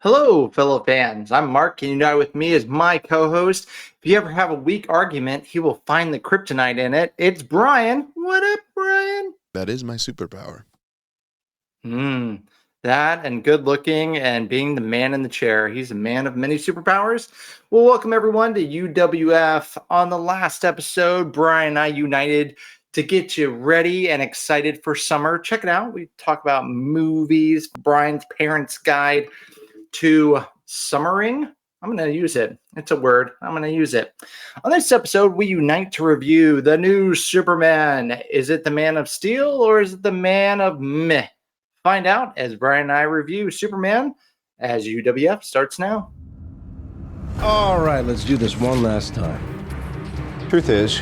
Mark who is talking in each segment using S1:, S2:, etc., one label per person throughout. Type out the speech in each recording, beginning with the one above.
S1: Hello, fellow fans. I'm Mark, and unite with me is my co-host. If you ever have a weak argument, he will find the kryptonite in it. It's Bryan. What up, Bryan?
S2: That is my superpower.
S1: That and good looking and being the man in the chair. He's a man of many superpowers. Well, welcome everyone to UWF. On the last episode, Bryan and I united to get you ready and excited for summer. Check it out. We talk about movies, Bryan's parents' guide to summering. I'm going to use it. It's a word. I'm going to use it. On this episode, we unite to review the new Superman. Is it the Man of Steel or is it the Man of Meh? Find out as Bryan and I review Superman as UWF starts now.
S3: All right, let's do this one last time.
S4: Truth is,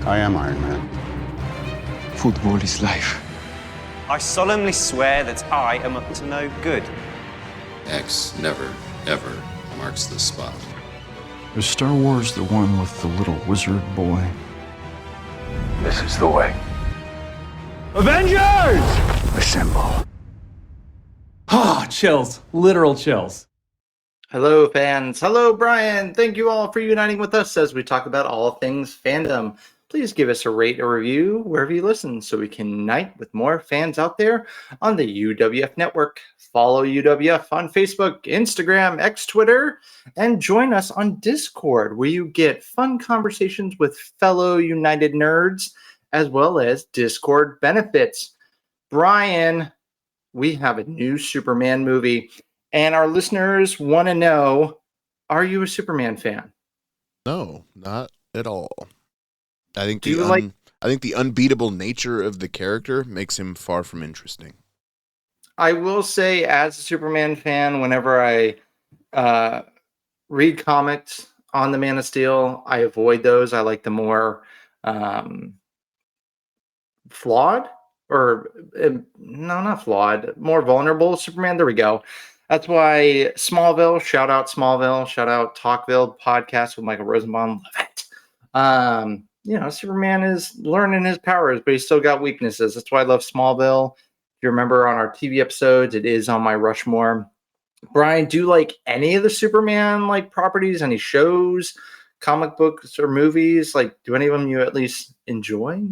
S4: I am Iron Man.
S5: Football is life.
S6: I solemnly swear that I am up to no good.
S7: X never, ever marks the spot.
S5: Is Star Wars the one with the little wizard boy?
S3: This is the way. Avengers! Assemble.
S8: Ah, chills. Literal chills.
S1: Hello, fans. Hello, Bryan. Thank you all for uniting with us as we talk about all things fandom. Please give us a rate or review wherever you listen so we can unite with more fans out there on the UWF network. Follow UWF on Facebook, Instagram, X, Twitter, and join us on Discord where you get fun conversations with fellow United nerds as well as Discord benefits. Bryan, we have a new Superman movie and our listeners want to know, are you a Superman fan?
S2: No, not at all. I think the unbeatable nature of the character makes him far from interesting.
S1: I will say, as a Superman fan, whenever I read comics on the Man of Steel, I avoid those. I like the more flawed, or no, not flawed, more vulnerable Superman. There we go. That's why Smallville, shout out Smallville, shout out Talkville podcast with Michael Rosenbaum. Love it. Superman is learning his powers, but he's still got weaknesses. That's why I love Smallville. If you remember on our TV episodes, it is on my Rushmore. Bryan, do you like any of the Superman properties, any shows, comic books, or movies? Do any of them you at least enjoy?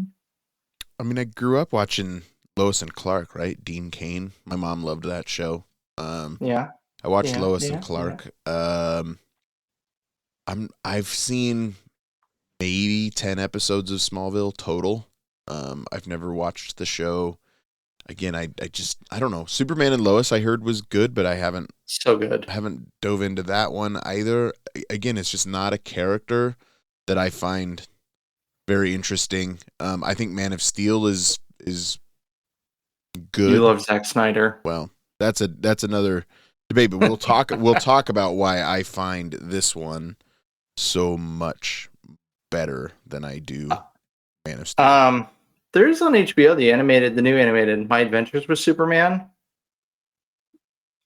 S2: I mean, I grew up watching Lois and Clark, right? Dean Cain. My mom loved that show.
S1: Yeah.
S2: I watched Lois and Clark. Yeah. I've seen maybe 10 episodes of Smallville total. I've never watched the show. Again, I don't know. Superman and Lois I heard was good, but I haven't dove into that one either. Again, it's just not a character that I find very interesting. I think Man of Steel is good.
S1: You love Zack Snyder.
S2: Well, that's another debate, but we'll talk about why I find this one so much better than I do Man of Steel.
S1: There's on HBO the new animated My Adventures with Superman.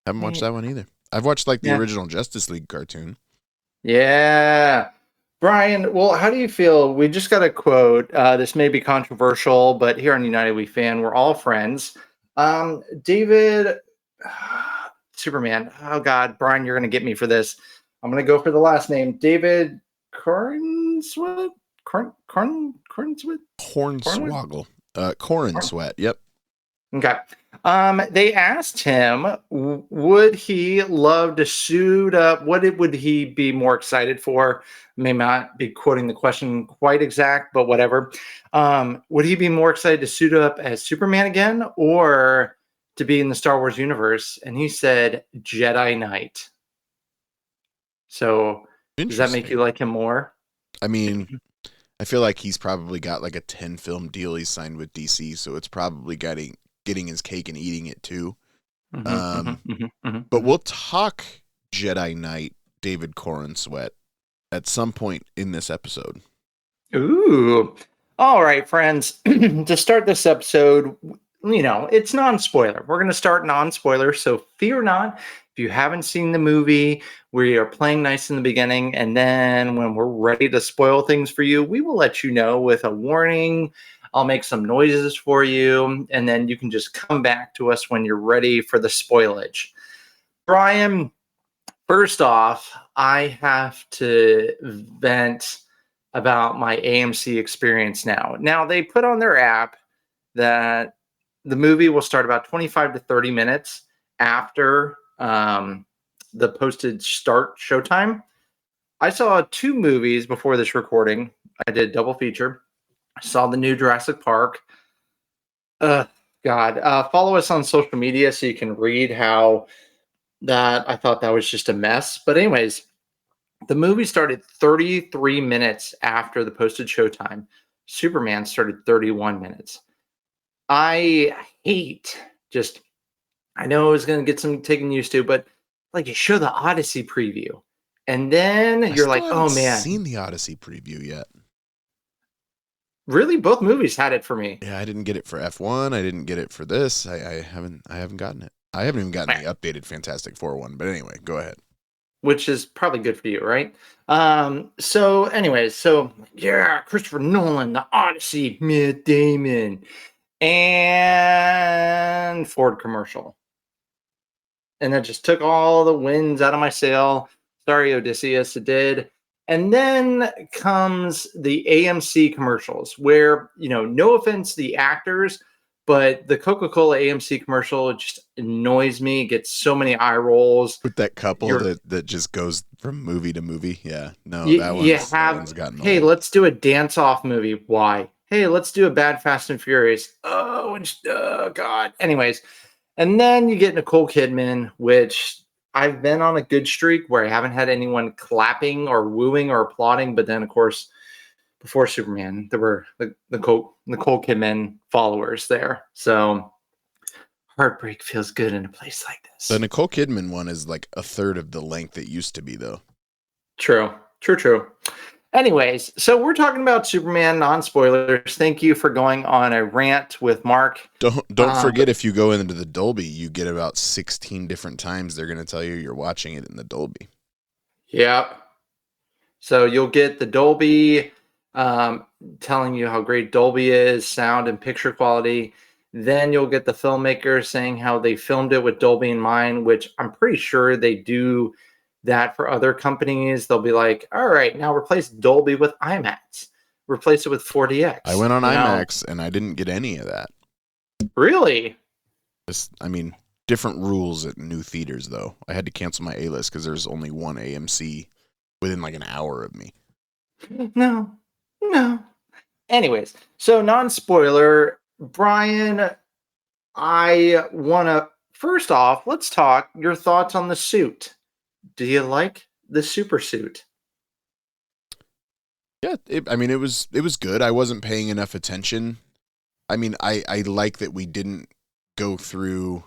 S2: Haven't watched that one either. I've watched the original Justice League cartoon.
S1: Yeah. Bryan, well, how do you feel? We just got a quote. This may be controversial, but here on United We Fan, we're all friends. David Superman. Oh God, Bryan, you're gonna get me for this. I'm gonna go for the last name. David Cornswet.
S2: Hornswoggle. Cornswet. Yep.
S1: Okay. They asked him, would he love to suit up? What would he be more excited for? May not be quoting the question quite exact, but whatever. Would he be more excited to suit up as Superman again or to be in the Star Wars universe? And he said Jedi Knight. So does that make you like him more?
S2: I mean, I feel like he's probably got a 10 film deal he's signed with DC, so it's probably getting his cake and eating it too. But we'll talk Jedi Knight David Cornswet at some point in this episode.
S1: Ooh. All right, friends. To start this episode, it's non-spoiler. We're going to start non-spoiler, so fear not. If you haven't seen the movie, we are playing nice in the beginning, and then when we're ready to spoil things for you, we will let you know with a warning. I'll make some noises for you, and then you can just come back to us when you're ready for the spoilage. Bryan, First off, I have to vent about my AMC experience now. Now, they put on their app that the movie will start about 25 to 30 minutes after the posted start showtime. I saw two movies before this recording. I did a double feature. I saw the new Jurassic Park. God, follow us on social media so you can read how that I thought that was just a mess. But anyways, the movie started 33 minutes after the posted showtime. Superman started 31 minutes. I hate just, I know I was going to get some taken used to, but like you show the Odyssey preview and then you're like, oh man.
S2: Seen the Odyssey preview yet.
S1: Really? Both movies had it for me.
S2: Yeah, I didn't get it for F1. I didn't get it for this. I haven't gotten it. I haven't even gotten the updated Fantastic Four one. But anyway, go ahead.
S1: Which is probably good for you, right? So anyways, yeah, Christopher Nolan, the Odyssey, Matt Damon, and Ford commercial. And that just took all the winds out of my sail. Sorry, Odysseus, it did. And then comes the AMC commercials where, no offense to the actors, but the Coca-Cola AMC commercial just annoys me, gets so many eye rolls.
S2: With that couple that just goes from movie to movie. Yeah. No, that one's gotten
S1: hey,
S2: old.
S1: let's do a dance-off movie. Why? Hey, let's do a bad Fast and Furious. Oh, God. Anyways, and then you get Nicole Kidman, which I've been on a good streak where I haven't had anyone clapping or wooing or applauding. But then, of course, before Superman, there were the Nicole Kidman followers there. So heartbreak feels good in a place like this.
S2: The Nicole Kidman one is like a third of the length it used to be, though.
S1: True. Anyways, so we're talking about Superman, non-spoilers. Thank you for going on a rant with Mark.
S2: Don't forget, if you go into the Dolby, you get about 16 different times they're going to tell you you're watching it in the Dolby.
S1: Yeah. So you'll get the Dolby telling you how great Dolby is, sound and picture quality. Then you'll get the filmmaker saying how they filmed it with Dolby in mind, which I'm pretty sure they do that for other companies. They'll be like, all right, now replace Dolby with IMAX. Replace it with 4DX.
S2: I went on IMAX and I didn't get any of that.
S1: Really?
S2: Different rules at new theaters, though. I had to cancel my A-list because there's only one AMC within like an hour of me.
S1: No. Anyways, so non-spoiler, Brian, I want to, first off, let's talk your thoughts on the suit. Do you like the super suit?
S2: Yeah, it was good. I wasn't paying enough attention. I like that we didn't go through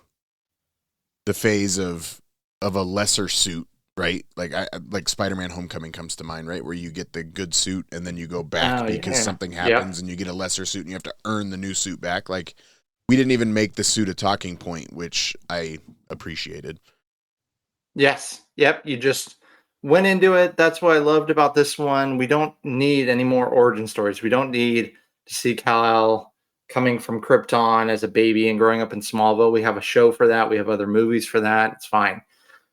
S2: the phase of a lesser suit, right? Like Spider-Man Homecoming comes to mind, right? Where you get the good suit and then you go back because something happens and you get a lesser suit and you have to earn the new suit back. Like, we didn't even make the suit a talking point, which I appreciated.
S1: Yes. Yep. You just went into it. That's what I loved about this one. We don't need any more origin stories. We don't need to see Kal-El coming from Krypton as a baby and growing up in Smallville. We have a show for that. We have other movies for that. It's fine.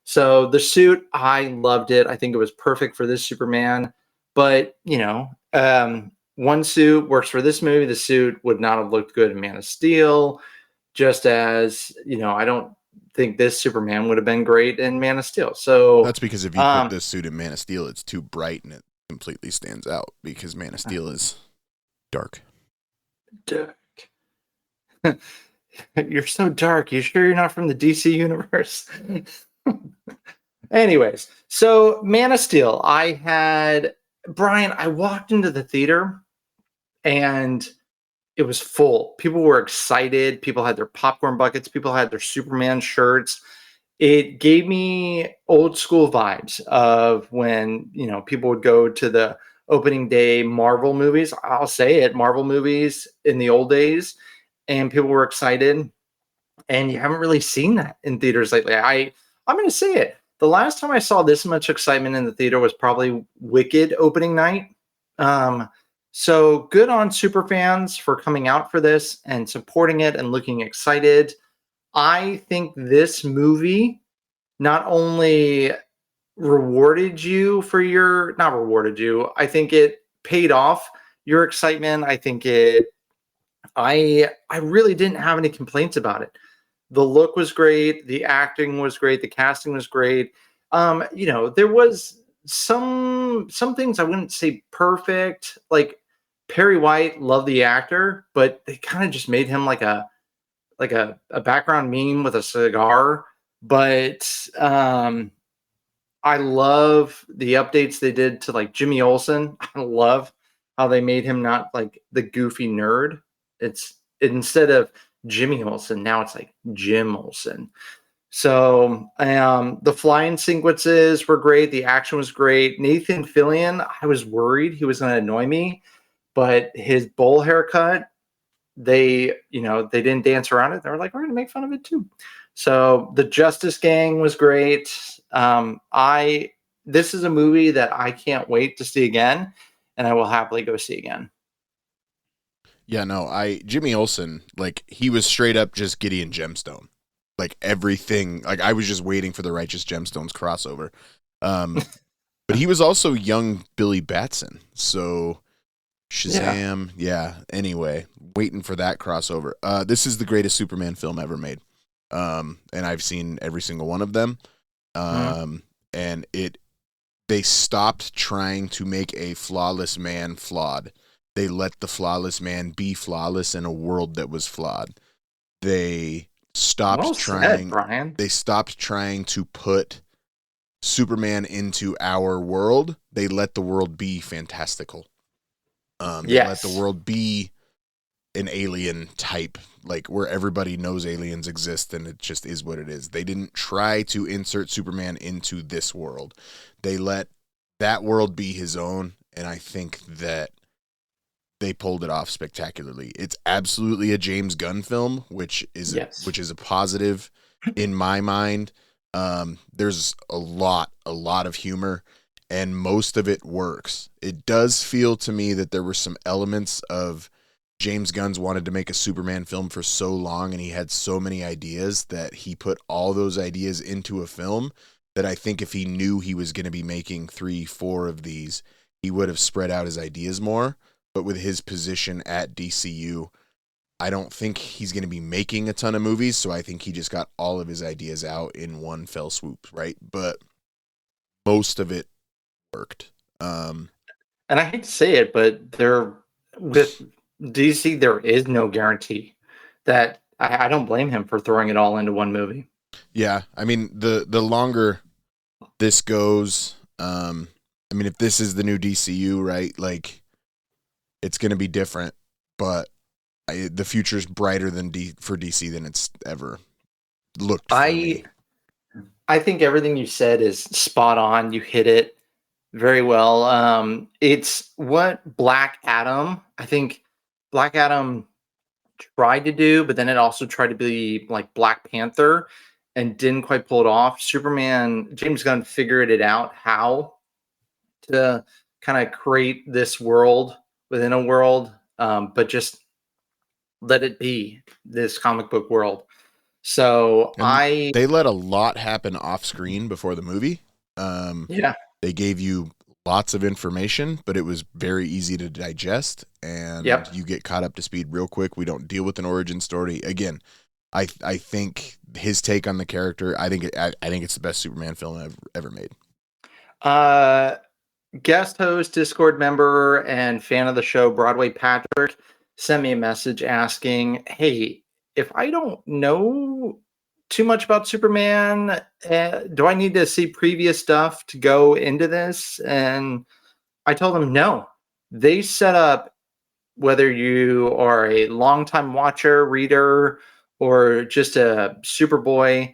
S1: So the suit, I loved it. I think it was perfect for this Superman. But, one suit works for this movie. The suit would not have looked good in Man of Steel. Just as, I don't think this Superman would have been great in Man of Steel. So
S2: that's because if you put this suit in Man of Steel, it's too bright and it completely stands out because Man of Steel is dark.
S1: You're so dark. You sure you're not from the DC universe? Anyways, so Man of Steel, Brian, I walked into the theater and it was full. People were excited. People had their popcorn buckets. People had their Superman shirts. It gave me old school vibes of when, people would go to the opening day Marvel movies. I'll say it, Marvel movies in the old days, and people were excited. And you haven't really seen that in theaters lately. I'm going to say it. The last time I saw this much excitement in the theater was probably Wicked opening night. So good on super fans for coming out for this and supporting it and looking excited. I think this movie not only rewarded you for your not rewarded you. I think it paid off your excitement. I think I really didn't have any complaints about it. The look was great, the acting was great, the casting was great. There was some things I wouldn't say perfect. Like Perry White, love the actor, but they kind of just made him like a background meme with a cigar. But I love the updates they did to like Jimmy Olsen. I love how they made him not like the goofy nerd. It's instead of Jimmy Olsen, now it's like Jim Olsen. So the flying sequences were great. The action was great. Nathan Fillion, I was worried he was going to annoy me, but his bowl haircut, they didn't dance around it. They were like, we're going to make fun of it too. So the Justice Gang was great. I This is a movie that I can't wait to see again, and I will happily go see again.
S2: Yeah, no, Jimmy Olsen, like he was straight up just Gideon Gemstone. Like everything, like I was just waiting for the Righteous Gemstones crossover. But he was also young Billy Batson. So Shazam, yeah. Anyway, waiting for that crossover. This is the greatest Superman film ever made. And I've seen every single one of them. And they stopped trying to make a flawless man flawed. They let the flawless man be flawless in a world that was flawed. They stopped trying.
S1: Bryan.
S2: They stopped trying to put Superman into our world. They let the world be fantastical. They let the world be an alien type, like where everybody knows aliens exist and it just is what it is. They didn't try to insert Superman into this world. They let that world be his own, and I think that they pulled it off spectacularly. It's absolutely a James Gunn film, which is a positive in my mind. There's a lot of humor, and most of it works. It does feel to me that there were some elements of James Gunn's wanted to make a Superman film for so long, and he had so many ideas that he put all those ideas into a film that I think if he knew he was going to be making 3-4 of these, he would have spread out his ideas more. But with his position at DCU, I don't think he's going to be making a ton of movies, so I think he just got all of his ideas out in one fell swoop, right? But most of it worked.
S1: And I hate to say it, but with DC, there is no guarantee that I don't blame him for throwing it all into one movie.
S2: Yeah, I mean, the longer this goes, if this is the new DCU, right, like, it's going to be different, but the future's brighter for DC than it's ever looked for me.
S1: I think everything you said is spot on. You hit it very well. It's what Black Adam, I think Black Adam tried to do, but then it also tried to be like Black Panther and didn't quite pull it off. Superman, James Gunn figured it out how to kind of create this world within a world, but just let it be this comic book world. So
S2: they let a lot happen off screen before the movie. They gave you lots of information, but it was very easy to digest, and you get caught up to speed real quick. We don't deal with an origin story. Again, I think his take on the character, I think it's the best Superman film ever made.
S1: Guest host, Discord member, and fan of the show, Broadway Patrick, sent me a message asking, hey, if I don't know too much about Superman, do I need to see previous stuff to go into this? And I told him no. They set up, whether you are a longtime watcher, reader, or just a Superboy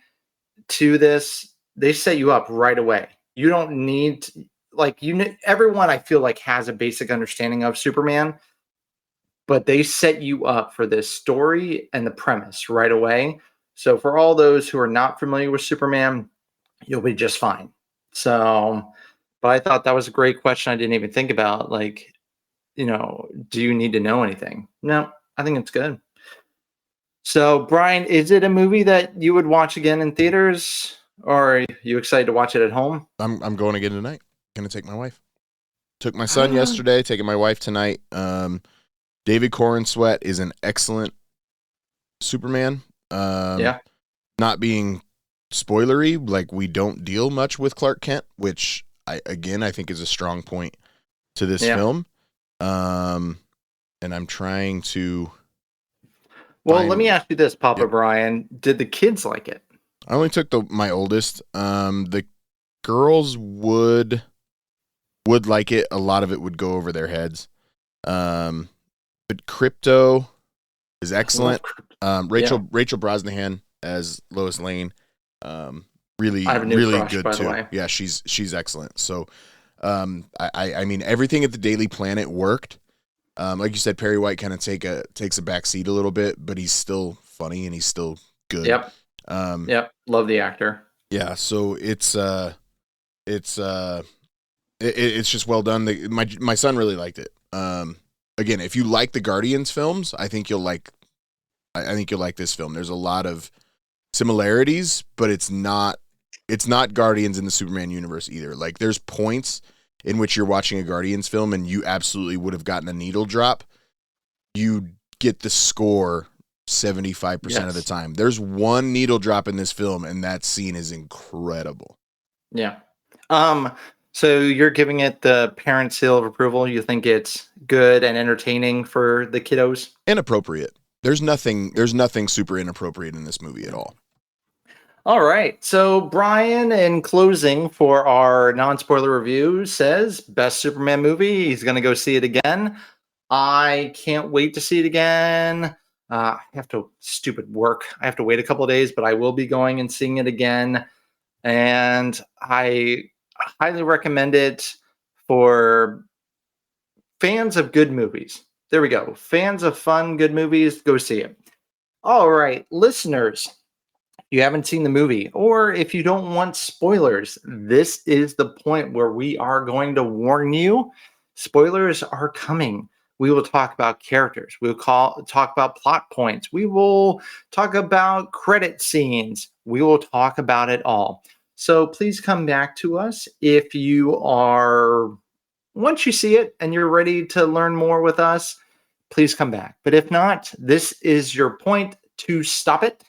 S1: to this, they set you up right away. You don't need to, everyone I feel like has a basic understanding of Superman, but they set you up for this story and the premise right away. So for all those who are not familiar with Superman, you'll be just fine. So, but I thought that was a great question. I didn't even think about, like, do you need to know anything? No, I think it's good. So, Bryan, is it a movie that you would watch again in theaters? Or are you excited to watch it at home?
S2: I'm going again tonight. Gonna take my wife. Took my son yesterday, taking my wife tonight. David Corenswet is an excellent Superman.
S1: Yeah.
S2: Not being spoilery, like we don't deal much with Clark Kent, which I think is a strong point to this film. And I'm trying to.
S1: Well, let me ask you this, Papa Bryan. Did the kids like it?
S2: I only took my oldest. The girls would like it. A lot of it would go over their heads. But Crypto is excellent. Rachel Brosnahan as Lois Lane, really
S1: I have a new
S2: really
S1: crush,
S2: good
S1: by the
S2: too.
S1: way.
S2: Yeah, she's excellent. So, I mean everything at the Daily Planet worked. Like you said, Perry White kind of takes a back seat a little bit, but he's still funny and he's still good.
S1: Yep. Love the actor.
S2: Yeah, so it's just well done. My son really liked it. Again, if you like the Guardians films, I think you'll like this film. There's a lot of similarities, but it's not Guardians in the Superman universe either. Like there's points in which you're watching a Guardians film and you absolutely would have gotten a needle drop. You get the score 75% of the time. There's one needle drop in this film and that scene is incredible.
S1: Yeah. So you're giving it the parent seal of approval. You think it's good and entertaining for the kiddos?
S2: Inappropriate. There's nothing super inappropriate in this movie at all.
S1: All right. So Bryan, in closing for our non-spoiler review, says best Superman movie. He's going to go see it again. I can't wait to see it again. I have to wait a couple of days, but I will be going and seeing it again. And I highly recommend it for fans of good movies. There we go. Fans of fun, good movies, go see it. All right, listeners, if you haven't seen the movie, or if you don't want spoilers, this is the point where we are going to warn you. Spoilers are coming. We will talk about characters. We'll talk about plot points. We will talk about credit scenes. We will talk about it all. So please come back to us if you are, once you see it and you're ready to learn more with us, please come back. But if not, this is your point to stop it.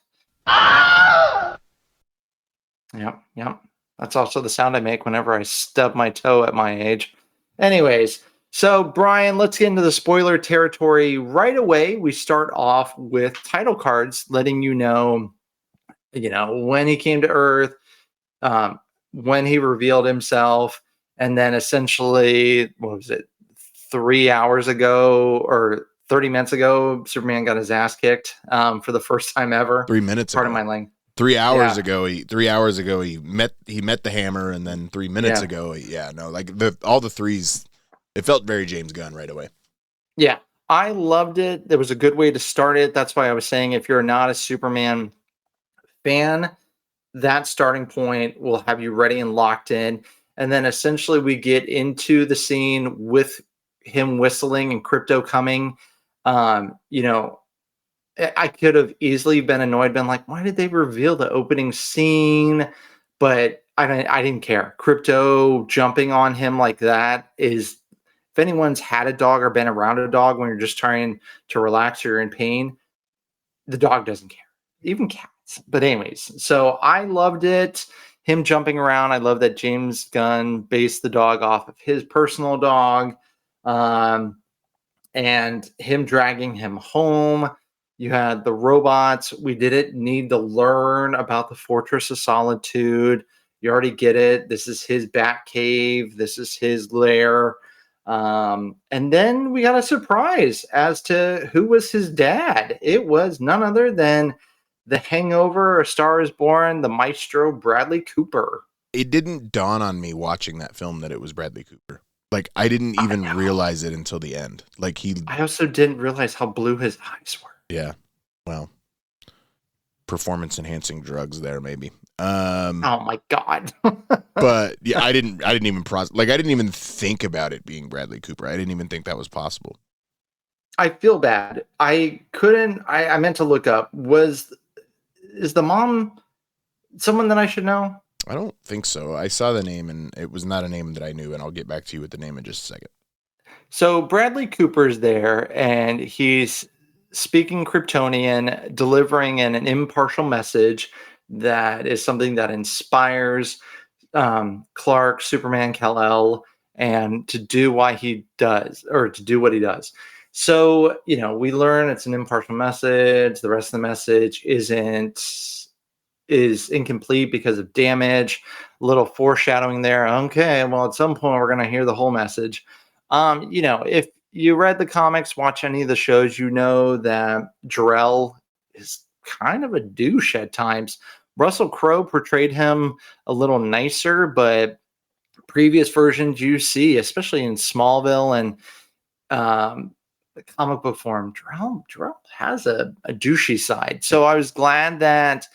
S1: Yep. That's also the sound I make whenever I stub my toe at my age. Anyways, so Bryan, let's get into the spoiler territory right away. We start off with title cards letting you know when he came to Earth, when he revealed himself, and then essentially, 3 hours ago or 30 minutes ago, Superman got his ass kicked for the first time ever.
S2: 3 minutes
S1: Pardon
S2: ago.
S1: my language.
S2: 3 hours ago, 3 hours ago he met the hammer, and then 3 minutes ago, all the threes. It felt very James Gunn right away.
S1: Yeah, I loved it. There was a good way to start it. That's why I was saying if you're not a Superman fan, that starting point will have you ready and locked in. And then essentially we get into the scene with him whistling and Crypto coming. I could have easily been annoyed, been like, why did they reveal the opening scene? But I didn't care. Crypto jumping on him like that is, if anyone's had a dog or been around a dog when you're just trying to relax or you're in pain, the dog doesn't care. Even cats. But anyways, so I loved it. Him jumping around. I love that James Gunn based the dog off of his personal dog. And him dragging him home. You had the robots. We didn't need to learn about the Fortress of Solitude. You already get it. This is his bat cave. This is his lair. And then we got a surprise as to who was his dad. It was none other than The Hangover, A Star is Born, the maestro Bradley Cooper.
S2: It didn't dawn on me watching that film that it was Bradley Cooper. Like, I didn't even realize it until the end. I
S1: also didn't realize how blue his eyes were.
S2: Yeah. Well, performance enhancing drugs there, maybe.
S1: Oh my God.
S2: But yeah, I didn't even I didn't even think about it being Bradley Cooper. I didn't even think that was possible.
S1: I feel bad. I meant to look up. Is the mom someone that I should know?
S2: I don't think so. I saw the name, and it was not a name that I knew, and I'll get back to you with the name in just a second.
S1: So Bradley Cooper's there, and he's speaking Kryptonian, delivering an impartial message that is something that inspires Clark, Superman, Kal-El, and to do why he does, or to do what he does. So, we learn it's an impartial message. The rest of the message is incomplete because of damage. A little foreshadowing there. Okay, well, at some point we're going to hear the whole message. If you read the comics, watch any of the shows, you know that Jor-El is kind of a douche at times. Russell Crowe portrayed him a little nicer, but previous versions you see, especially in Smallville and the comic book form, Jor-El has a douchey side. So I was glad that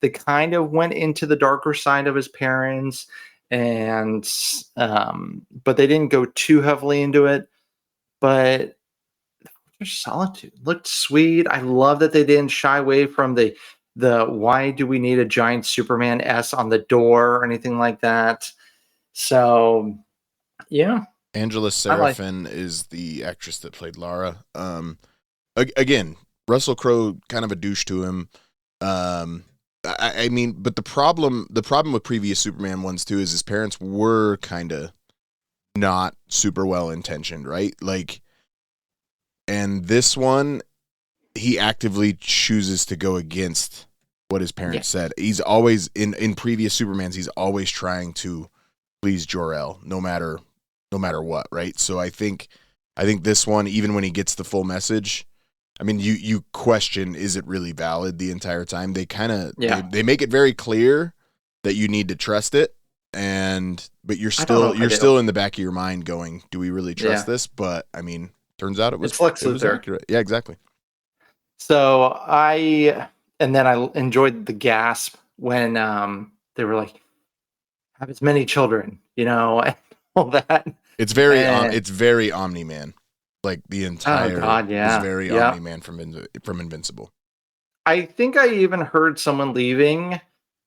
S1: they kind of went into the darker side of his parents, and but they didn't go too heavily into it. But Solitude looked sweet. I love that they didn't shy away from the why do we need a giant Superman S on the door or anything like that. So yeah.
S2: Angela Serafin is the actress that played Lara. Again, Russell Crowe, kind of a douche to him. I mean, but the problem with previous Superman ones too is his parents were kind of not super well intentioned, right? Like, and this one, he actively chooses to go against what his parents said. He's always in previous Supermans, he's always trying to please Jor-El, no matter what, right? So I think this one, even when he gets the full message, I mean, you question, is it really valid the entire time? They kind of they make it very clear that you need to trust it, but you're still in the back of your mind going, do we really trust this? But I mean, turns out it was accurate. Yeah, exactly.
S1: So I enjoyed the gasp when they were like, have as many children, and all that.
S2: It's very Omni-Man. Like the entire is very Omni-Man from Invincible.
S1: I think I even heard someone leaving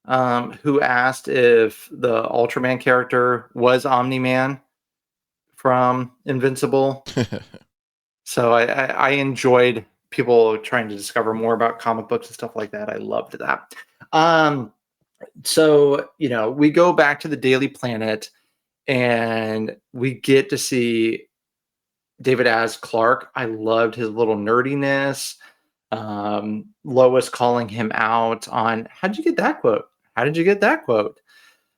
S1: who asked if the Ultraman character was Omni-Man from Invincible. So I enjoyed people trying to discover more about comic books and stuff like that. I loved that. So, we go back to the Daily Planet and we get to see David as Clark. I loved his little nerdiness. Lois calling him out on, how'd you get that quote? How did you get that quote?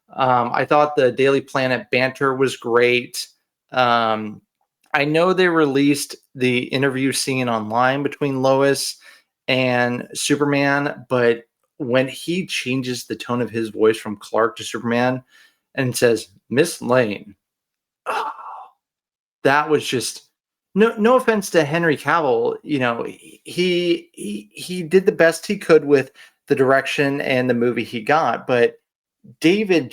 S1: I thought the Daily Planet banter was great. I know they released the interview scene online between Lois and Superman, but when he changes the tone of his voice from Clark to Superman and says, Miss Lane, that was just no offense to Henry Cavill. He did the best he could with the direction and the movie he got, but David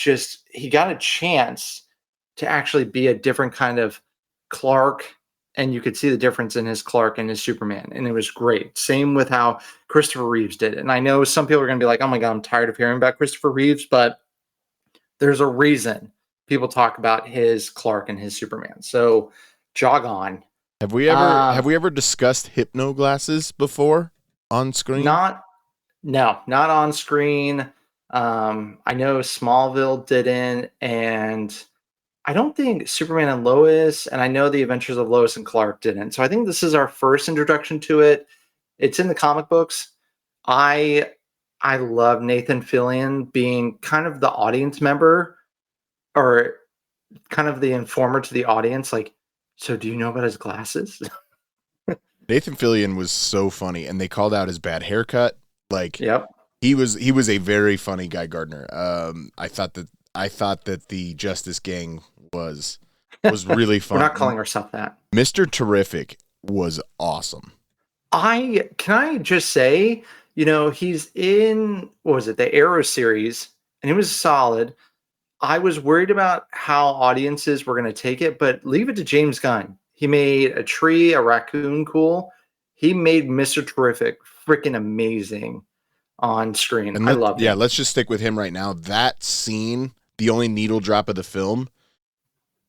S1: he got a chance to actually be a different kind of Clark, and you could see the difference in his Clark and his Superman, and it was great. Same with how Christopher Reeves did it. And I know some people are going to be like, oh my God, I'm tired of hearing about Christopher Reeves, but there's a reason people talk about his Clark and his Superman. So jog on.
S2: Have we ever discussed hypno glasses before on screen?
S1: Not on screen. I know Smallville didn't, and I don't think Superman and Lois, and I know the Adventures of Lois and Clark didn't. So I think this is our first introduction to it. It's in the comic books. I love Nathan Fillion being kind of the audience member, or kind of the informer to the audience. Like, so do you know about his glasses?
S2: Nathan Fillion was so funny, and they called out his bad haircut. Like,
S1: yep.
S2: He was a very funny Guy Gardner. I thought that the Justice Gang was really fun.
S1: We're not calling ourselves that.
S2: Mr. Terrific was awesome.
S1: Can I just say, he's in, what was it, the Arrow series, and it was solid. I was worried about how audiences were going to take it, but leave it to James Gunn. He made a tree, a raccoon cool. He made Mr. Terrific freaking amazing. on screen.
S2: And
S1: I loved it.
S2: let's just stick with him right now. That scene, the only needle drop of the film,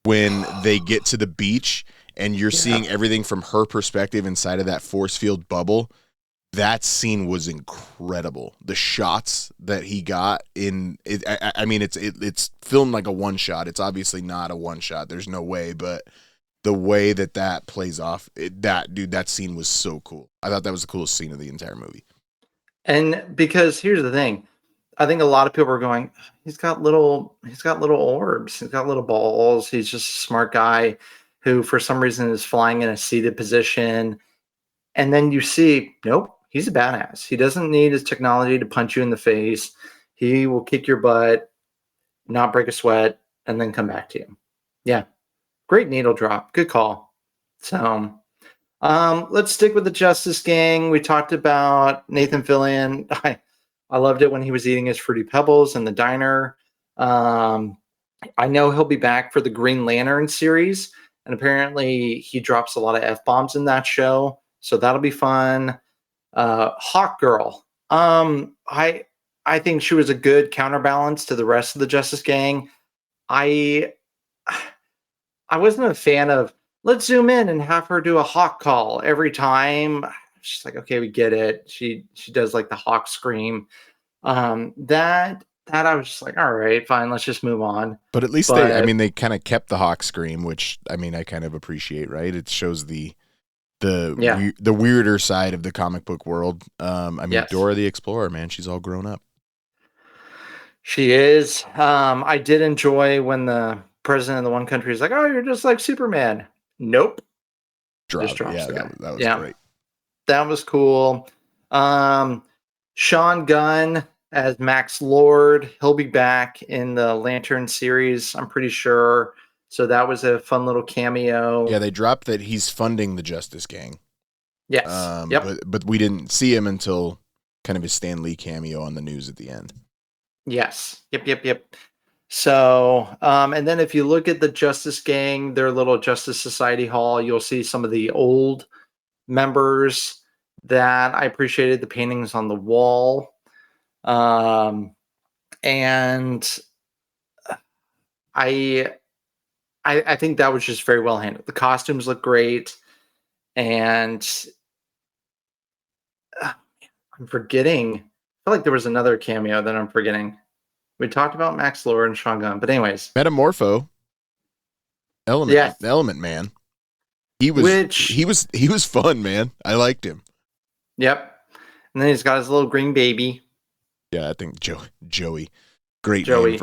S2: when they get to the beach and you're seeing everything from her perspective inside of that force field bubble. That scene was incredible. The shots that he got in it, I mean, it's filmed like a one shot. It's obviously not a one shot. There's no way, but the way that plays off, that scene was so cool. I thought that was the coolest scene of the entire movie.
S1: And because here's the thing, I think a lot of people are going, he's got little orbs, he's got little balls. He's just a smart guy who, for some reason, is flying in a seated position. And then you see, nope, he's a badass. He doesn't need his technology to punch you in the face. He will kick your butt, not break a sweat, and then come back to you. Yeah. Great needle drop. Good call. So let's stick with the Justice Gang. We talked about Nathan Fillion. I loved it when he was eating his Fruity Pebbles in the diner. I know he'll be back for the Green Lantern series, and apparently he drops a lot of F-bombs in that show, so that'll be fun. Hawk Girl. I think she was a good counterbalance to the rest of the Justice Gang. I wasn't a fan of let's zoom in and have her do a hawk call every time. She's like, okay, we get it. She does like the hawk scream. That I was just like, all right, fine, let's just move on.
S2: But at least they kind of kept the hawk scream, which I mean I kind of appreciate, right? It shows the weirder side of the comic book world. Dora the Explorer, man, she's all grown up.
S1: She is. I did enjoy when the president of the one country is like, oh, you're just like Superman. Nope.
S2: That was great.
S1: That was cool. Sean Gunn as Max Lord. He'll be back in the Lantern series, I'm pretty sure. So that was a fun little cameo.
S2: Yeah, they dropped that he's funding the Justice Gang.
S1: Yes.
S2: But we didn't see him until kind of his Stan Lee cameo on the news at the end.
S1: Yes. Yep. So, and then if you look at the Justice Gang, their little Justice Society hall, you'll see some of the old members that I appreciated the paintings on the wall. And I think that was just very well handled. The costumes look great. And I'm forgetting. I feel like there was another cameo that I'm forgetting. We talked about Max Lord and Sean Gunn, but anyways.
S2: Metamorpho. Element Man. He was fun, man. I liked him.
S1: Yep. And then he's got his little green baby.
S2: Yeah, I think Joey. Great name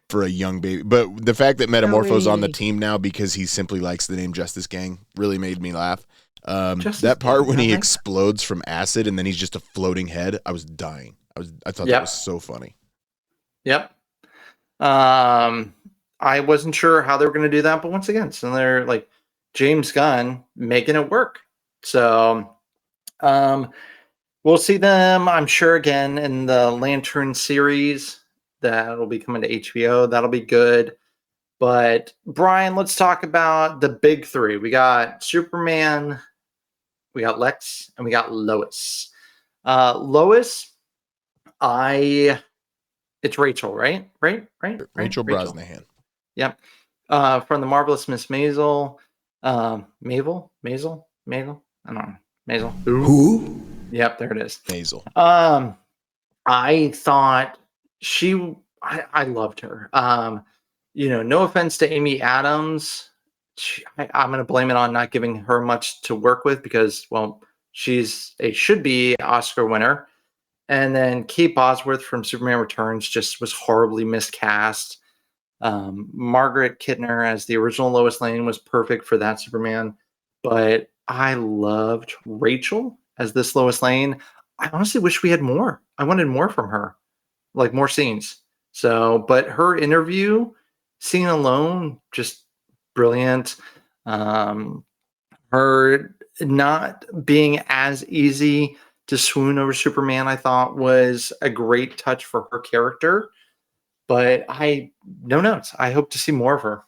S2: for a young baby. But the fact that Metamorpho's on the team now because he simply likes the name Justice Gang really made me laugh. That part when he explodes from acid and then he's just a floating head, I was dying. I thought that was so funny.
S1: Yep. I wasn't sure how they were going to do that, but once again, so they're like James Gunn making it work. So, we'll see them, I'm sure, again in the Lantern series that will be coming to HBO. That'll be good. But Bryan, let's talk about the big three. We got Superman, we got Lex, and we got Lois. Lois, it's Rachel, right?
S2: Rachel Brosnahan.
S1: Yep. From the Marvelous Miss Maisel. Maisel? I don't know. Maisel.
S3: Who?
S1: Yep, there it is.
S2: Maisel.
S1: I thought I loved her. No offense to Amy Adams. I'm going to blame it on not giving her much to work with because, well, she's should be Oscar winner. And then Kate Bosworth from Superman Returns just was horribly miscast. Margaret Kidner as the original Lois Lane was perfect for that Superman. But I loved Rachel as this Lois Lane. I honestly wish we had more. I wanted more from her, like more scenes. So, but her interview scene alone, just brilliant. Her not being as easy to swoon over Superman, I thought was a great touch for her character. But no notes. I hope to see more of her.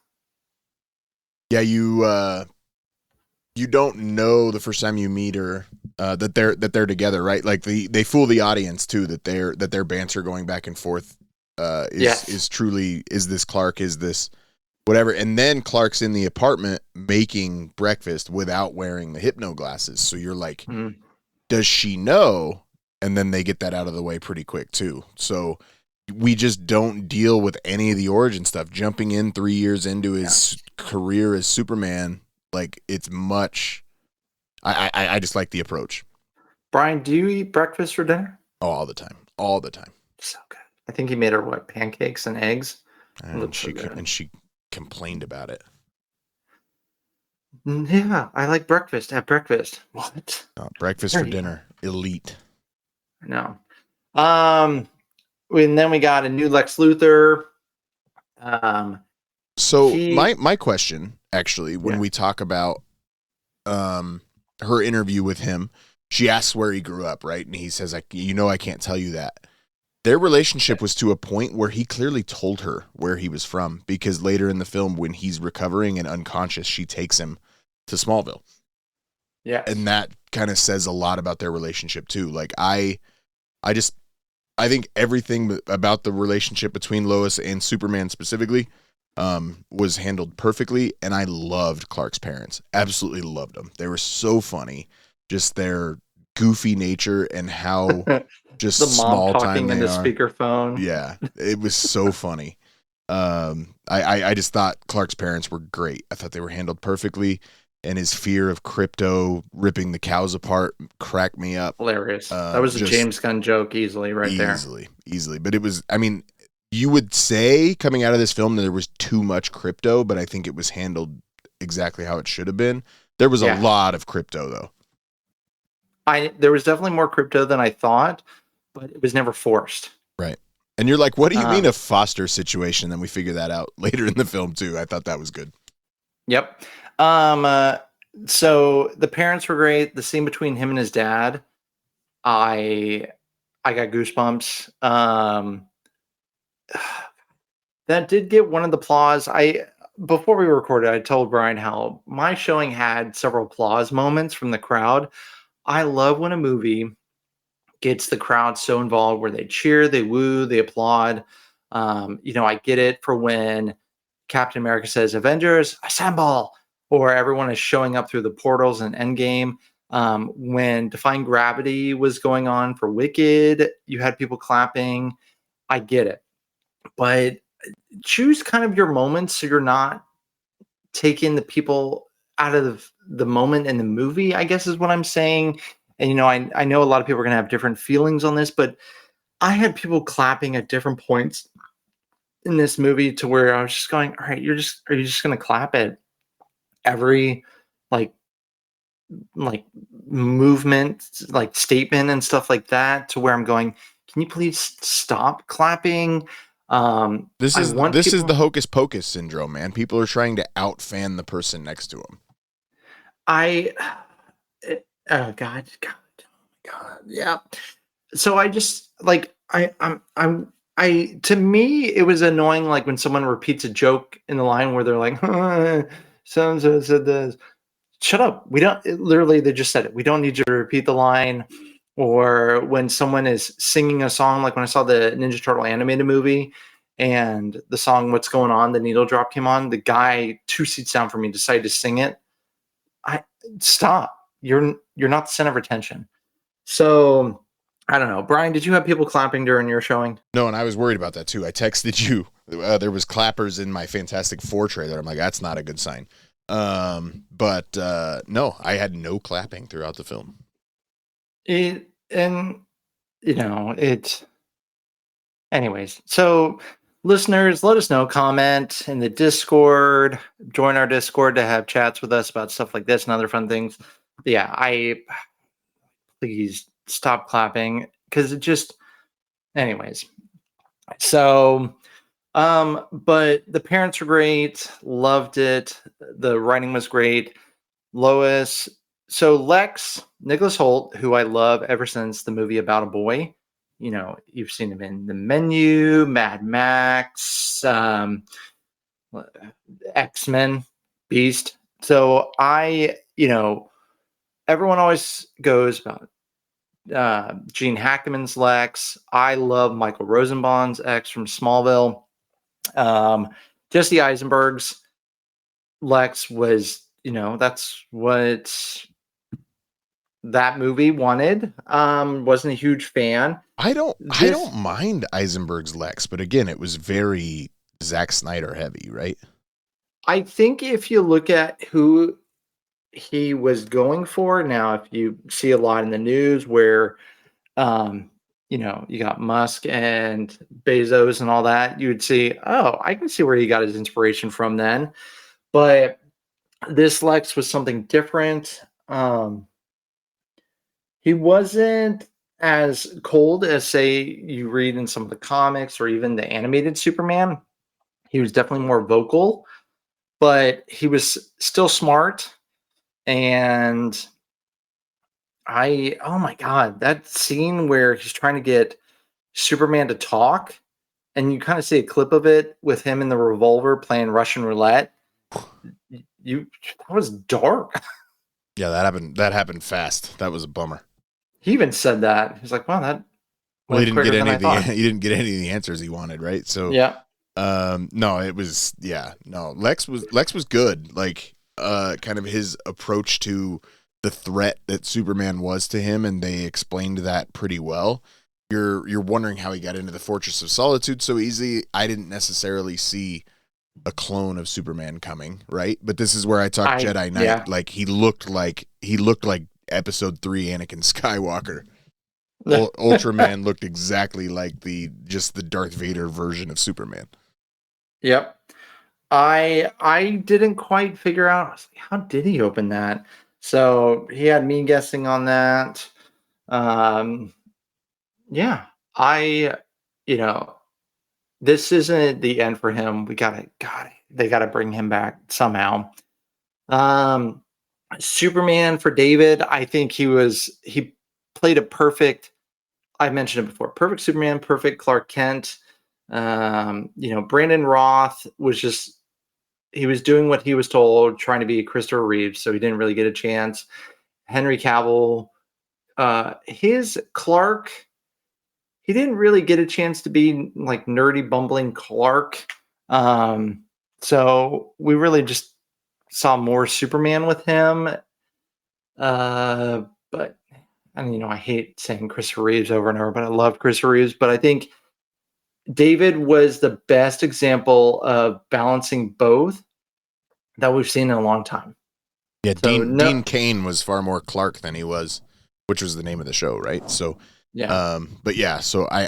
S2: Yeah, you don't know the first time you meet her that they're together, right? Like they fool the audience too, that their banter going back and forth is truly, is this Clark, is this whatever. And then Clark's in the apartment making breakfast without wearing the hypno glasses. So you're like, does she know? And then they get that out of the way pretty quick too. So we just don't deal with any of the origin stuff. Jumping in 3 years into his career as Superman, like it's much. I just like the approach.
S1: Bryan, do you eat breakfast for dinner?
S2: Oh, all the time. All the time.
S1: So good. I think he made her pancakes and eggs.
S2: And she complained about it.
S1: Yeah, I like breakfast. At breakfast. What?
S2: Breakfast for dinner. Elite.
S1: No. And then we got a new Lex Luthor.
S2: So my question, actually, when we talk about her interview with him, she asks where he grew up, right? And he says, I can't tell you that. Their relationship was to a point where he clearly told her where he was from, because later in the film, when he's recovering and unconscious, she takes him to Smallville.
S1: Yeah.
S2: And that kind of says a lot about their relationship too. Like I think everything about the relationship between Lois and Superman specifically was handled perfectly. And I loved Clark's parents. Absolutely loved them. They were so funny. Just their goofy nature and how just
S1: the mom
S2: small
S1: talking
S2: time
S1: into
S2: they are.
S1: speakerphone.
S2: Yeah, it was so funny. I just thought Clark's parents were great. I thought they were handled perfectly, and his fear of Crypto ripping the cows apart cracked me up.
S1: Hilarious. That was a James Gunn joke there.
S2: Easily. But it was, I mean, you would say coming out of this film that there was too much Crypto, but I think it was handled exactly how it should have been. There was a lot of Crypto though.
S1: There was definitely more Crypto than I thought, but it was never forced.
S2: Right. And you're like, what do you mean a foster situation? Then we figure that out later in the film too. I thought that was good.
S1: Yep. So the parents were great. The scene between him and his dad, I got goosebumps. That did get one of the applause. Before we recorded, I told Bryan how my showing had several applause moments from the crowd. I love when a movie gets the crowd so involved where they cheer, they woo, they applaud. I get it for when Captain America says, "Avengers, assemble," or everyone is showing up through the portals in Endgame. When Defying Gravity was going on for Wicked, you had people clapping. I get it. But choose kind of your moments so you're not taking the people out of the moment in the movie, I guess is what I'm saying. And, I know a lot of people are going to have different feelings on this, but I had people clapping at different points in this movie to where I was just going, all right, are you just going to clap at every like movement, like statement and stuff like that, to where I'm going, can you please stop clapping?
S2: This is the hocus pocus syndrome, man. People are trying to out-fan the person next to them.
S1: Oh God, yeah. So I just to me it was annoying, like when someone repeats a joke in the line where they're like, so and so said this. Shut up. Literally they just said it. We don't need you to repeat the line. Or when someone is singing a song, like when I saw the Ninja Turtle animated movie and the song "What's Going On," the needle drop came on, the guy 2 seats down from me decided to sing it. Stop. You're not the center of attention. So I don't know. Bryan, did you have people clapping during your showing?
S2: No, and I was worried about that too. I texted you. There was clappers in my Fantastic Four trailer. I'm like, that's not a good sign. But no, I had no clapping throughout the film.
S1: Anyways, so listeners, let us know, comment in the Discord, join our Discord to have chats with us about stuff like this and other fun things. Yeah, please stop clapping, because it just, anyways. So, but the parents were great, loved it. The writing was great. Lois, so Lex, Nicholas Hoult, who I love ever since the movie About a Boy. You've seen him in The Menu, Mad Max, X-Men, Beast. So I everyone always goes about Gene Hackman's Lex. I love Michael Rosenbaum's X from Smallville. Jesse Eisenberg's Lex was, that's what that movie wanted. Wasn't a huge fan.
S2: I don't mind Eisenberg's Lex, but again, it was very Zack Snyder heavy, right?
S1: I think if you look at who he was going for, now if you see a lot in the news where you got Musk and Bezos and all that, you would see, oh, I can see where he got his inspiration from then. But this Lex was something different. He wasn't as cold as, say, you read in some of the comics or even the animated Superman. He was definitely more vocal, but he was still smart. And oh my God, that scene where he's trying to get Superman to talk, and you kind of see a clip of it with him in the revolver playing Russian roulette. That was dark.
S2: Yeah, that happened fast. That was a bummer.
S1: He even said that. He's like, wow, that
S2: well, he didn't get any of the answers he wanted, right? So
S1: yeah.
S2: No, it was Lex was good. Like kind of his approach to the threat that Superman was to him, and they explained that pretty well. You're wondering how he got into the Fortress of Solitude so easy. I didn't necessarily see a clone of Superman coming, right? But this is where I talk Jedi Knight. Yeah. Like he looked like Episode 3 Anakin Skywalker. Ultraman looked exactly like the Darth Vader version of Superman.
S1: Yep. I didn't quite figure out, I was like, how did he open that? So he had me guessing on that. Yeah. This isn't the end for him. They gotta bring him back somehow. Superman for David, I think he played a perfect, I mentioned it before, perfect Superman, perfect Clark Kent. Brandon Roth he was doing what he was told, trying to be Christopher Reeves, so he didn't really get a chance. Henry Cavill, his Clark, he didn't really get a chance to be like nerdy, bumbling Clark. So we really just saw more Superman with him. But I hate saying Christopher Reeves over and over, but I love Christopher Reeves. But I think David was the best example of balancing both that we've seen in a long time.
S2: Yeah, so Dean Cain was far more Clark than he was, which was the name of the show, right? So yeah. But yeah, so I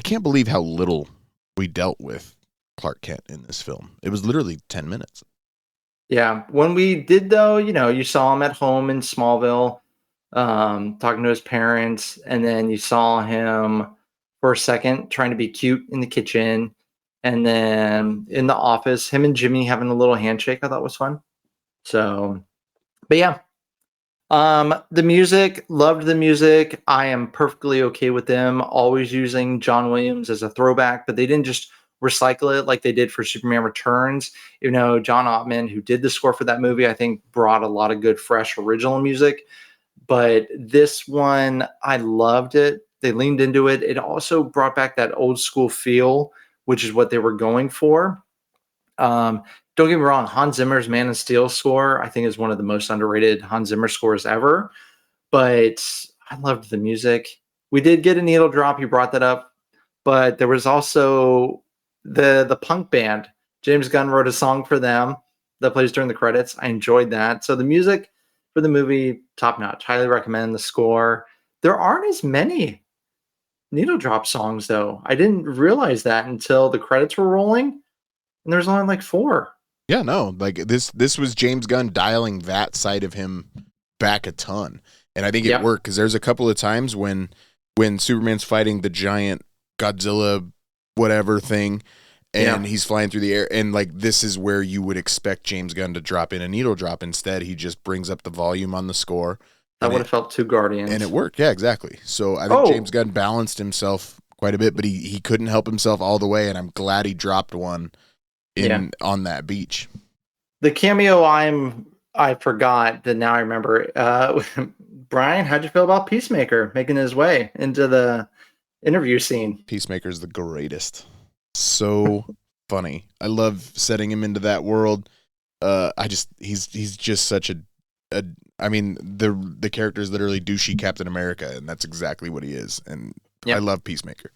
S2: can't believe how little we dealt with Clark Kent in this film. It was literally 10 minutes.
S1: Yeah. When we did, though, you saw him at home in Smallville, talking to his parents, and then you saw him for a second trying to be cute in the kitchen, and then in the office, him and Jimmy having a little handshake. I thought was fun. So, but yeah. The music, loved the music. I am perfectly okay with them always using John Williams as a throwback, but they didn't just recycle it like they did for Superman Returns. John Ottman, who did the score for that movie, I think brought a lot of good, fresh, original music. But this one, I loved it. They leaned into it. It also brought back that old school feel, which is what they were going for. Don't get me wrong, Hans Zimmer's Man of Steel score, I think, is one of the most underrated Hans Zimmer scores ever. But I loved the music. We did get a needle drop. You brought that up. But there was also the punk band. James Gunn wrote a song for them that plays during the credits. I enjoyed that. So the music for the movie, top notch. Highly recommend the score. There aren't as many needle drop songs, though. I didn't realize that until the credits were rolling. And there's only like 4.
S2: Yeah, no, like this was James Gunn dialing that side of him back a ton. And I think it worked because there's a couple of times when Superman's fighting the giant Godzilla whatever thing and he's flying through the air, and like this is where you would expect James Gunn to drop in a needle drop. Instead, he just brings up the volume on the score.
S1: That would have felt too Guardians.
S2: And it worked. Yeah, exactly. So I think James Gunn balanced himself quite a bit, but he couldn't help himself all the way, and I'm glad he dropped one on that beach.
S1: The cameo I'm I forgot that now I remember. Brian, how'd you feel about Peacemaker making his way into the interview scene?
S2: Peacemaker's the greatest. So funny. I love setting him into that world. He's just such a I mean, the character is literally douchey Captain America, and that's exactly what he is. And I love Peacemaker.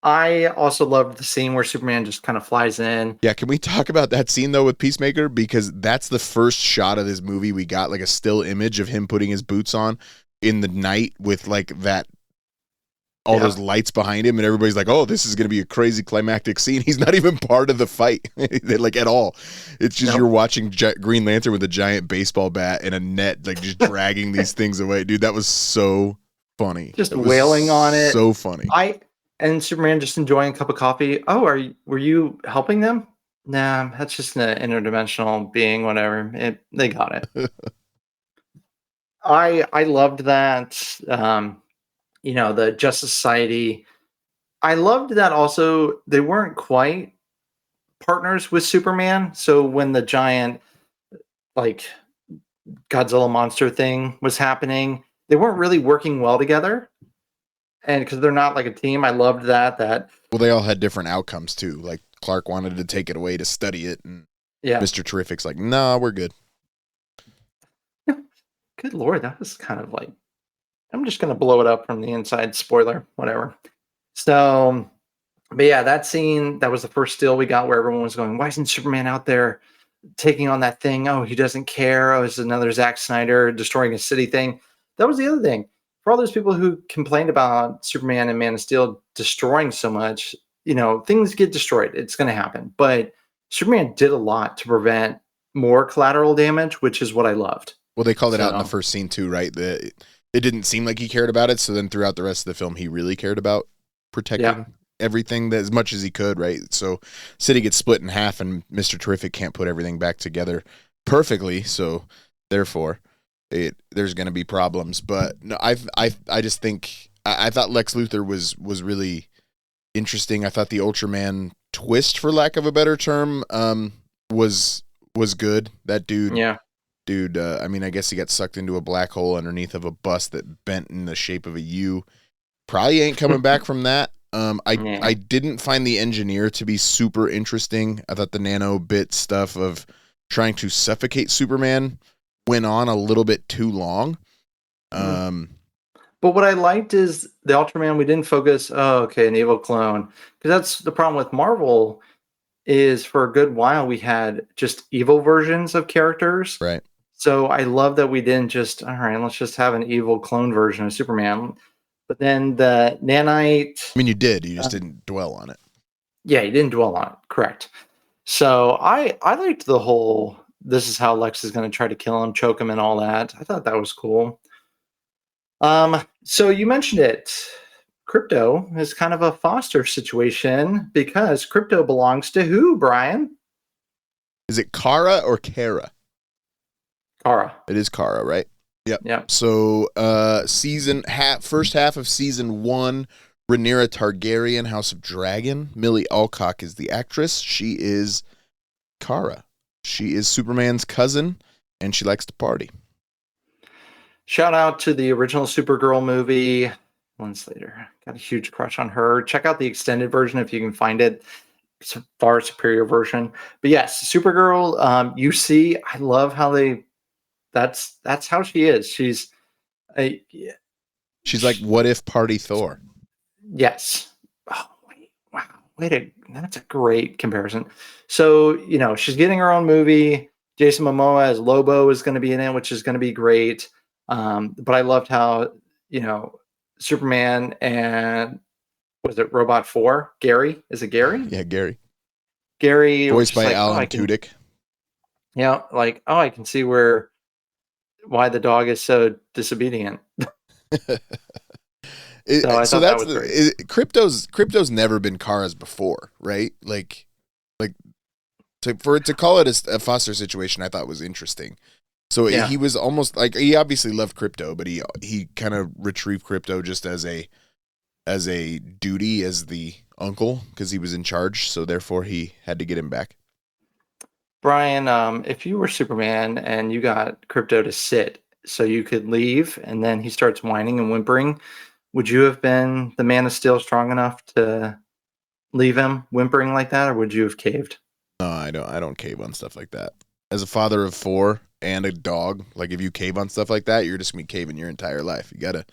S1: I also loved the scene where Superman just kind of flies in.
S2: Yeah, can we talk about that scene though with Peacemaker? Because that's the first shot of this movie we got, like a still image of him putting his boots on in the night with like that all those lights behind him, and everybody's like, "Oh, this is going to be a crazy climactic scene." He's not even part of the fight, like at all. It's just you're watching Green Lantern with a giant baseball bat and a net, like just dragging these things away, dude. That was so funny.
S1: Just wailing on it.
S2: So funny.
S1: And Superman just enjoying a cup of coffee. Oh, were you helping them? Nah, that's just an interdimensional being. Whatever. They got it. I loved that. The Justice Society. I loved that also they weren't quite partners with Superman. So when the giant like Godzilla monster thing was happening, they weren't really working well together. And because they're not like a team, I loved that.
S2: Well, they all had different outcomes too. Like Clark wanted to take it away to study it, and Mr. Terrific's like, "Nah, we're good."
S1: Good Lord, that was kind of like, I'm just gonna blow it up from the inside. Spoiler, whatever. So, but yeah, that scene, that was the first still we got where everyone was going, "Why isn't Superman out there taking on that thing? Oh, he doesn't care. Oh, it's another Zack Snyder destroying a city thing." That was the other thing. For all those people who complained about Superman and Man of Steel destroying so much, things get destroyed. It's going to happen. But Superman did a lot to prevent more collateral damage, which is what I loved.
S2: Well, they called it out in the first scene too, right? It didn't seem like he cared about it. So then throughout the rest of the film, he really cared about protecting everything that as much as he could, right? So city gets split in half, and Mr. Terrific can't put everything back together perfectly. So therefore, there's going to be problems. But no, I just think I thought Lex Luthor was really interesting. I thought the Ultraman twist, for lack of a better term, was good. That dude, I mean, I guess he got sucked into a black hole underneath of a bus that bent in the shape of a U. Probably ain't coming back from that. I didn't find the engineer to be super interesting. I thought the nano bit stuff of trying to suffocate Superman went on a little bit too long.
S1: But what I liked is the Ultraman, we didn't focus, an evil clone. Because that's the problem with Marvel, is for a good while we had just evil versions of characters.
S2: Right.
S1: So I love that we didn't just, all right, let's just have an evil clone version of Superman. But then the nanite...
S2: I mean, you did. You just didn't dwell on it.
S1: Yeah, you didn't dwell on it. Correct. So I liked the whole, this is how Lex is going to try to kill him, choke him, and all that. I thought that was cool. So you mentioned it. Crypto is kind of a foster situation because Crypto belongs to who, Brian?
S2: Is it Kara or Kara?
S1: Kara.
S2: It is Kara, right?
S1: Yep.
S2: So, first half of season 1, Rhaenyra Targaryen, House of Dragon. Millie Alcock is the actress. She is Kara. She is Superman's cousin, and she likes to party.
S1: Shout out to the original Supergirl movie. Months later, got a huge crush on her. Check out the extended version if you can find it. It's a far superior version. But yes, Supergirl. You see, I love how that's how she is. She's
S2: like what if party Thor.
S1: Yes. Oh, wow. That's a great comparison. So, she's getting her own movie. Jason Momoa as Lobo is going to be in it, which is going to be great. But I loved how, Superman and was it Robot 4? Gary? Is it Gary?
S2: Yeah, Gary.
S1: Gary.
S2: Voiced by Alan Tudyk.
S1: Yeah, I can see why the dog is so disobedient.
S2: So that's Crypto's never been Kara's before, right? For it to call it a foster situation, I thought was interesting. So he was almost like, he obviously loved Crypto, but he kind of retrieved Crypto just as a duty as the uncle because he was in charge. So therefore he had to get him back.
S1: Bryan, if you were Superman and you got Crypto to sit so you could leave and then he starts whining and whimpering, would you have been the Man of Steel strong enough to leave him whimpering like that, or would you have caved?
S2: No, I don't cave on stuff like that. As a father of 4 and a dog, like if you cave on stuff like that, you're just gonna be caving your entire life. You gotta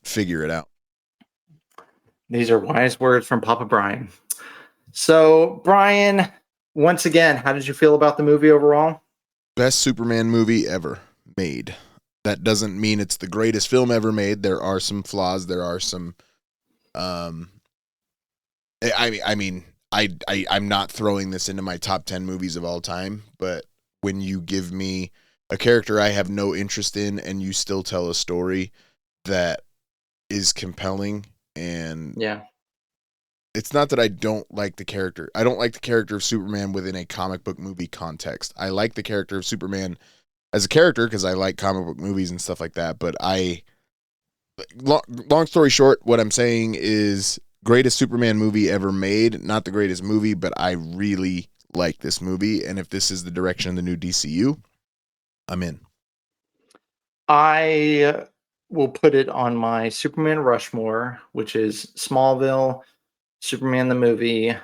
S2: figure it out.
S1: These are wise words from Papa Bryan. So, Bryan, once again, how did you feel about the movie overall?
S2: Best Superman movie ever made. That doesn't mean it's the greatest film ever made. There are some flaws. There are some. I'm not throwing this into my top 10 movies of all time, but when you give me a character I have no interest in and you still tell a story that is compelling, and
S1: Yeah.
S2: it's not that I don't like the character. I don't like the character of Superman within a comic book movie context. I like the character of Superman as a character because I like comic book movies and stuff like that. But long story short, what I'm saying is greatest Superman movie ever made. Not the greatest movie, but I really like this movie. And if this is the direction of the new DCU, I'm in.
S1: I will put it on my Superman Rushmore, which is Smallville, Superman the movie,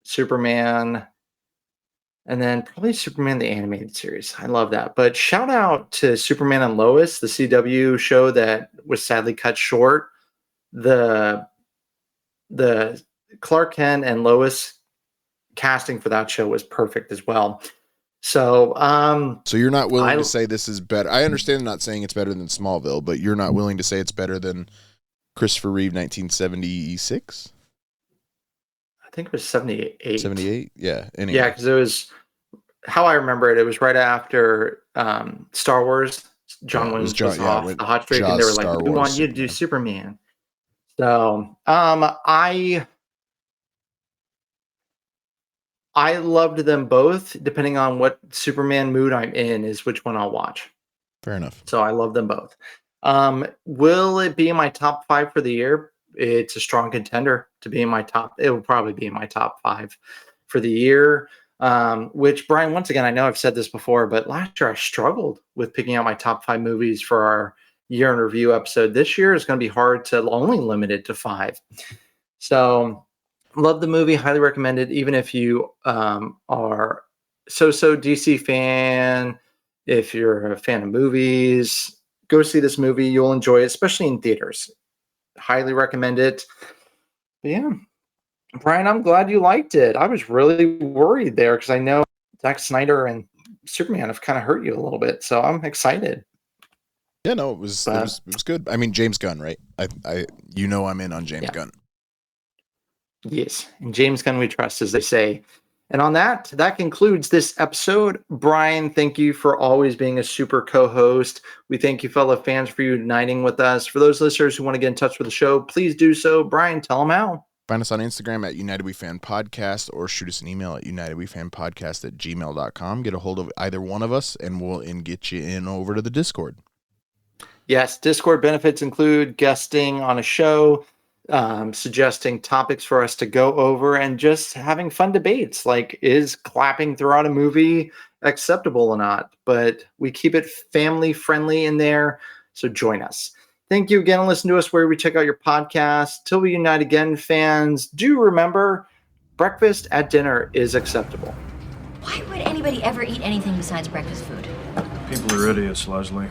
S1: Superman, and then probably Superman the animated series. I love that. But shout out to Superman and Lois, the CW show that was sadly cut short. The Clark Kent and Lois casting for that show was perfect as well. So
S2: you're not willing to say this is better. I understand not saying it's better than Smallville, but you're not willing to say it's better than Christopher Reeve 1976?
S1: I think it was 78.
S2: 78? Yeah. Anyway.
S1: Yeah, because it was, how I remember it, it was right after Star Wars. John Williams was off the hot streak, and they were like, we want you to do Superman. So I loved them both. Depending on what Superman mood I'm in is which one I'll watch.
S2: Fair enough.
S1: So I love them both. Will it be in my top 5 for the year? It's a strong contender to be in my top. It will probably be in my top 5 for the year. Which, Bryan, once again, I know I've said this before, but last year I struggled with picking out my top 5 movies for our year in review episode. This year is going to be hard to only limit it to 5. So love the movie, highly recommend it. Even if you are so DC fan, if you're a fan of movies, go see this movie. You'll enjoy it, especially in theaters. Highly recommend it. But yeah, Bryan, I'm glad you liked it. I was really worried there because I know Zack Snyder and Superman have kind of hurt you a little bit. So I'm excited.
S2: Yeah, no, it was good. I mean, James Gunn, right? I'm in on James Gunn.
S1: Yes, and James Gunn we trust, as they say. And on that concludes this episode. Bryan, thank you for always being a super co-host. We thank you, fellow fans, for uniting with us. For those listeners who want to get in touch with the show, please do so. Bryan, tell them how.
S2: Find us on Instagram at United We Fan Podcast, or shoot us an email at unitedwefan.podcast@gmail.com. Get a hold of either one of us, and we'll get you in over to the Discord.
S1: Yes, Discord benefits include guesting on a show, suggesting topics for us to go over, and just having fun debates like, is clapping throughout a movie acceptable or not? But we keep it family friendly in there, so join us. Thank you again, and listen to us where we check out your podcast. Till we unite again, fans, do remember, breakfast at dinner is acceptable.
S9: Why would anybody ever eat anything besides breakfast food?
S5: People are idiots, Leslie.